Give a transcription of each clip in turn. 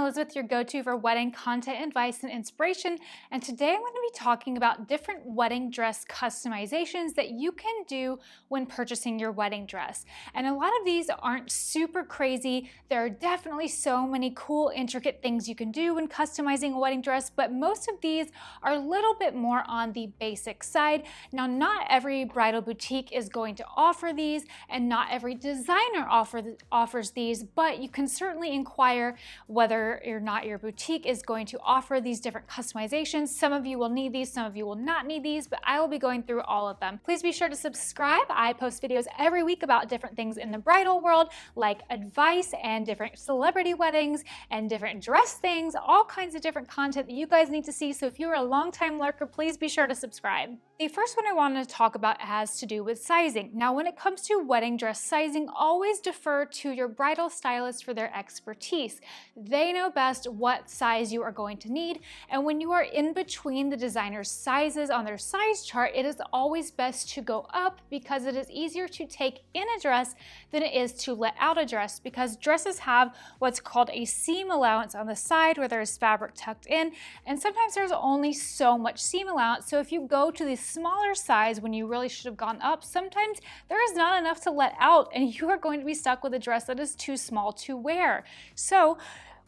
Elizabeth, your go-to for wedding content, advice, and inspiration. And today I'm going to be talking about different wedding dress customizations that you can do when purchasing your wedding dress. And a lot of these aren't super crazy. There are definitely so many cool, intricate things you can do when customizing a wedding dress, but most of these are a little bit more on the basic side. Now, not every bridal boutique is going to offer these, and not every designer offers these, but you can certainly inquire whether or not your boutique is going to offer these different customizations. Some of you will need these, some of you will not need these, but I will be going through all of them. Please be sure to subscribe. I post videos every week about different things in the bridal world, like advice and different celebrity weddings and different dress things, all kinds of different content that you guys need to see. So if you're a longtime lurker, please be sure to subscribe. The first one I wanted to talk about has to do with sizing. Now, when it comes to wedding dress sizing, always defer to your bridal stylist for their expertise. They know best what size you are going to need, and when you are in between the designer's sizes on their size chart, it is always best to go up because it is easier to take in a dress than it is to let out a dress, because dresses have what's called a seam allowance on the side where there's fabric tucked in, and sometimes there's only so much seam allowance. So if you go to the smaller size when you really should have gone up, sometimes there is not enough to let out and you are going to be stuck with a dress that is too small to wear. So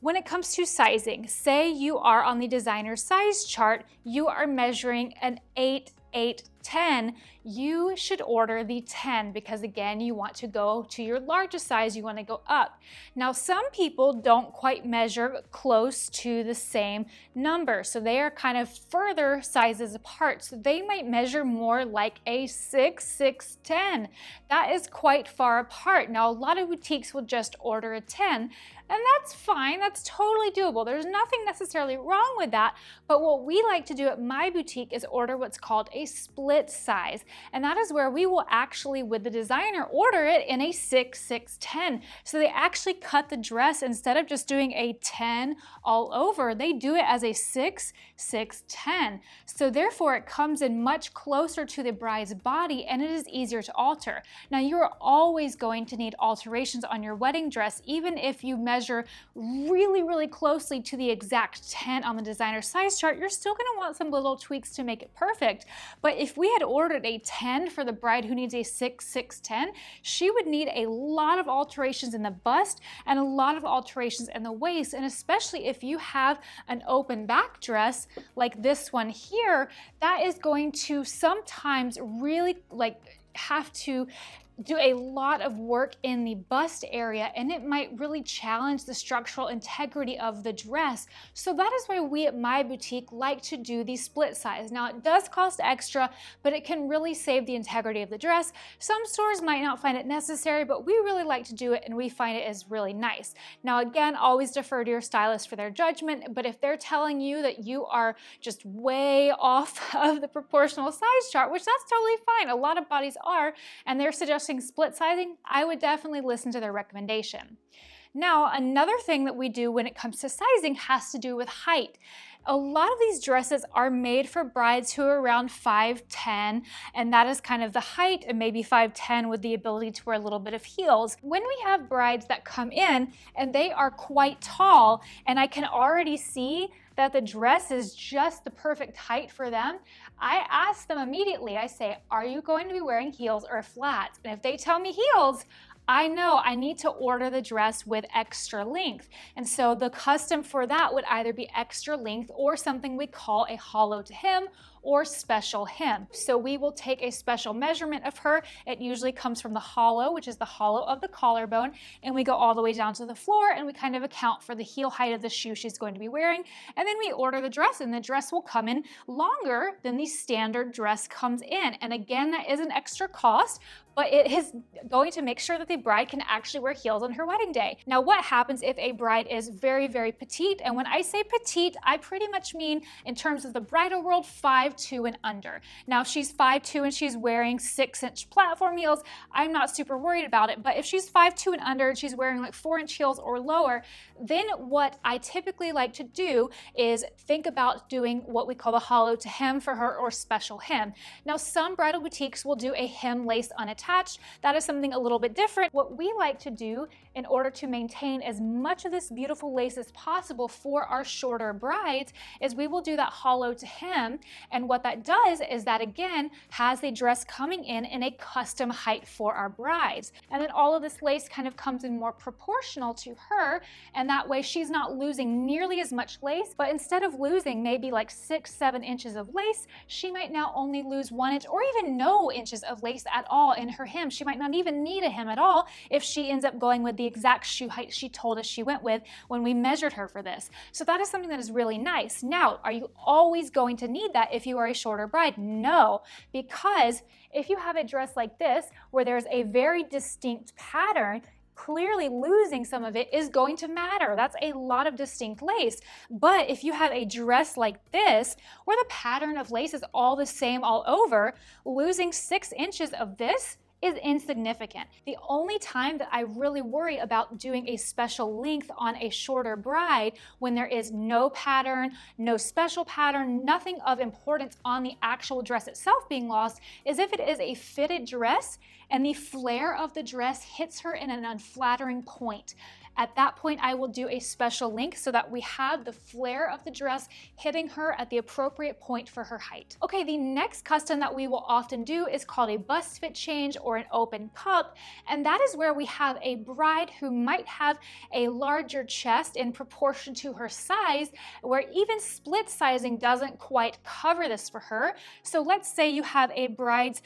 when it comes to sizing, say you are on the designer size chart, you are measuring an 8, 8, 10, you should order the 10 because again, you want to go to your largest size, you want to go up. Now, some people don't quite measure close to the same number, so they are kind of further sizes apart. So they might measure more like a 6, 6, 10. That is quite far apart. Now, a lot of boutiques will just order a 10, and that's fine, that's totally doable. There's nothing necessarily wrong with that, but what we like to do at my boutique is order what's called a split size, and that is where we will actually, with the designer, order it in a 6, 6, 10. So they actually cut the dress, instead of just doing a 10 all over, they do it as a 6, 6, 10. So therefore it comes in much closer to the bride's body and it is easier to alter. Now, you are always going to need alterations on your wedding dress, even if you measure really, really closely to the exact 10 on the designer size chart, you're still going to want some little tweaks to make it perfect. But if we had ordered a 10 for the bride who needs a 6, 6, 10, she would need a lot of alterations in the bust and a lot of alterations in the waist. And especially if you have an open back dress like this one here, that is going to sometimes really have to do a lot of work in the bust area, and it might really challenge the structural integrity of the dress. So that is why we at my boutique like to do the split size. Now, it does cost extra, but it can really save the integrity of the dress. Some stores might not find it necessary, but we really like to do it and we find it is really nice. Now, again, always defer to your stylist for their judgment, but if they're telling you that you are just way off of the proportional size chart, which that's totally fine, a lot of bodies are, and they're suggesting split sizing, I would definitely listen to their recommendation. Now, another thing that we do when it comes to sizing has to do with height. A lot of these dresses are made for brides who are around 5'10", and that is kind of the height, and maybe 5'10" with the ability to wear a little bit of heels. When we have brides that come in and they are quite tall, and I can already see that the dress is just the perfect height for them, I ask them immediately, I say, are you going to be wearing heels or flats? And if they tell me heels, I know I need to order the dress with extra length. And so the custom for that would either be extra length or something we call a hollow to hem or special hem. So we will take a special measurement of her. It usually comes from the hollow, which is the hollow of the collarbone, and we go all the way down to the floor and we kind of account for the heel height of the shoe she's going to be wearing. And then we order the dress, and the dress will come in longer than the standard dress comes in. And again, that is an extra cost, but it is going to make sure that the bride can actually wear heels on her wedding day. Now, what happens if a bride is very, very petite? And when I say petite, I pretty much mean, in terms of the bridal world, 5 5'2" and under. Now, if she's 5'2" and she's wearing 6-inch platform heels, I'm not super worried about it. But if she's 5'2" and under and she's wearing like 4-inch heels or lower, then what I typically like to do is think about doing what we call the hollow to hem for her, or special hem. Now, some bridal boutiques will do a hem lace unattached. That is something a little bit different. What we like to do in order to maintain as much of this beautiful lace as possible for our shorter brides is we will do that hollow to hem. And what that does is that, again, has the dress coming in a custom height for our brides. And then all of this lace kind of comes in more proportional to her, and that way she's not losing nearly as much lace, but instead of losing maybe like 6-7 inches of lace, she might now only lose 1 inch or even no inches of lace at all in her hem. She might not even need a hem at all if she ends up going with the exact shoe height she told us she went with when we measured her for this. So that is something that is really nice. Now, are you always going to need that if you are a shorter bride? No, because if you have a dress like this where there's a very distinct pattern, clearly losing some of it is going to matter. That's a lot of distinct lace. But if you have a dress like this, where the pattern of lace is all the same all over, losing 6 inches of this is insignificant. The only time that I really worry about doing a special length on a shorter bride when there is no pattern, no special pattern, nothing of importance on the actual dress itself being lost, is if it is a fitted dress and the flare of the dress hits her in an unflattering point. At that point, I will do a special link so that we have the flare of the dress hitting her at the appropriate point for her height. Okay, the next custom that we will often do is called a bust fit change or an open cup, and that is where we have a bride who might have a larger chest in proportion to her size, where even split sizing doesn't quite cover this for her. So let's say you have a bride's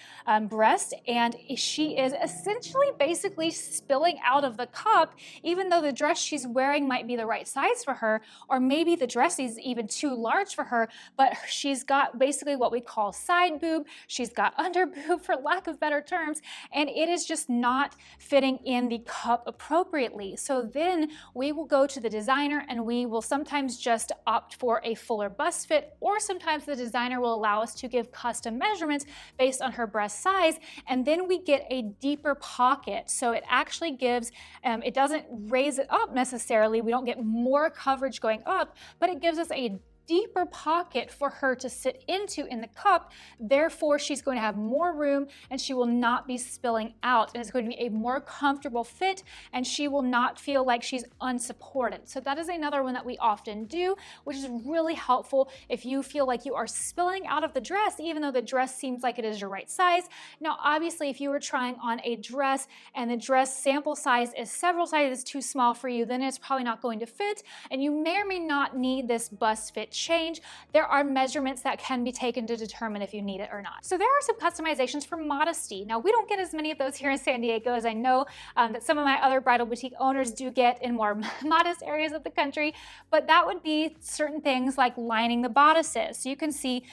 breast and she is essentially basically spilling out of the cup, even though the dress she's wearing might be the right size for her, or maybe the dress is even too large for her, but she's got basically what we call side boob, she's got under boob for lack of better terms, and it is just not fitting in the cup appropriately. So then we will go to the designer and we will sometimes just opt for a fuller bust fit, or sometimes the designer will allow us to give custom measurements based on her breast size, and then we get a deeper pocket. So it actually gives, it doesn't raise it up necessarily, we don't get more coverage going up, but it gives us a deeper pocket for her to sit into in the cup. Therefore, she's going to have more room and she will not be spilling out, and it's going to be a more comfortable fit and she will not feel like she's unsupported. So that is another one that we often do, which is really helpful if you feel like you are spilling out of the dress even though the dress seems like it is your right size. Now, obviously, if you were trying on a dress and the dress sample size is several sizes too small for you, then it's probably not going to fit, and you may or may not need this bust fit change. There are measurements that can be taken to determine if you need it or not. So there are some customizations for Modesty. Now, we don't get as many of those here in San Diego as I know that some of my other bridal boutique owners do get in more modest areas of the country, but that would be certain things like lining the bodices. So you can see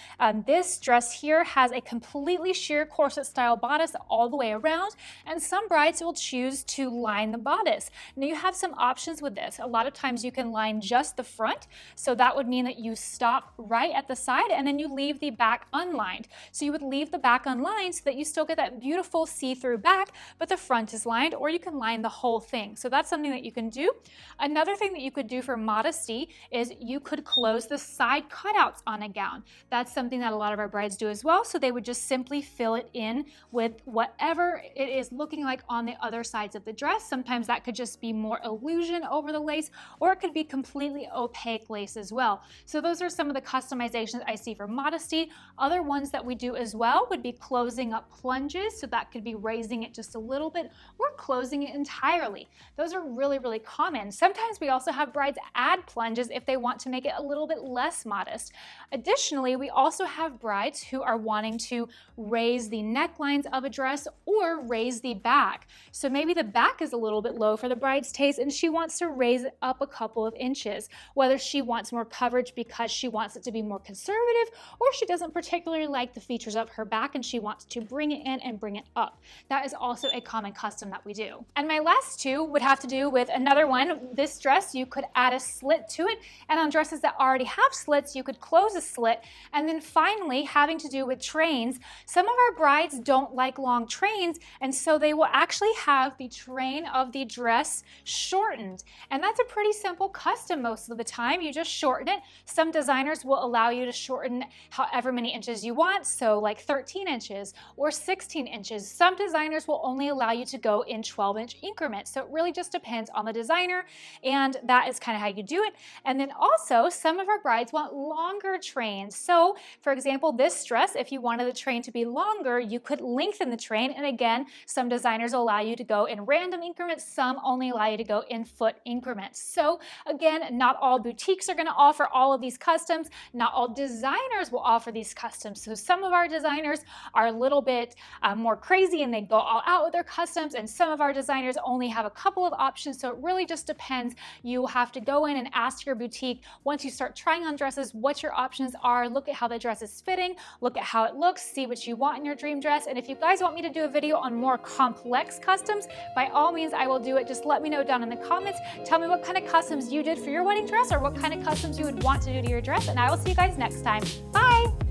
this dress here has a completely sheer corset style bodice all the way around, and some brides will choose to line the bodice. Now, you have some options with this. A lot of times you can line just the front, so that would mean that you stop right at the side and then you leave the back unlined. So you would leave the back unlined so that you still get that beautiful see-through back, but the front is lined, or you can line the whole thing. So that's something that you can do. Another thing that you could do for Modesty is you could close the side cutouts on a gown. That's something that a lot of our brides do as well. So they would just simply fill it in with whatever it is looking like on the other sides of the dress. Sometimes that could just be more illusion over the lace, or it could be completely opaque lace as well. So those are some of the customizations I see for Modesty. Other ones that we do as well would be closing up plunges. So that could be raising it just a little bit or closing it entirely. Those are really, really common. Sometimes we also have brides add plunges if they want to make it a little bit less modest. Additionally, we also have brides who are wanting to raise the necklines of a dress or raise the back. So maybe the back is a little bit low for the bride's taste and she wants to raise it up a couple of inches, whether she wants more coverage because because she wants it to be more conservative, or she doesn't particularly like the features of her back and she wants to bring it in and bring it up. That is also a common custom that we do. And my last two would have to do with another one. This dress, you could add a slit to it, and on dresses that already have slits, you could close a slit. And then finally, having to do with trains, some of our brides don't like long trains, and so they will actually have the train of the dress shortened. And that's a pretty simple custom most of the time. You just shorten it. Some designers will allow you to shorten however many inches you want, so like 13 inches or 16 inches. Some designers will only allow you to go in 12-inch increments. So it really just depends on the designer, and that is kind of how you do it. And then also, some of our brides want longer trains. So for example, this dress, if you wanted the train to be longer, you could lengthen the train. And again, some designers will allow you to go in random increments. Some only allow you to go in foot increments. So again, not all boutiques are going to offer all of these customs. Not all designers will offer these customs. So some of our designers are a little bit more crazy and they go all out with their customs, and some of our designers only have a couple of options. So it really just depends. You have to go in and ask your boutique once you start trying on dresses what your options are. Look at how the dress is fitting, look at how it looks, see what you want in your dream dress. And if you guys want me to do a video on more complex customs, by all means I will do it. Just let me know down in the comments. Tell me what kind of customs you did for your wedding dress, or what kind of customs you would want to do to your dress, and I will see you guys next time. Bye!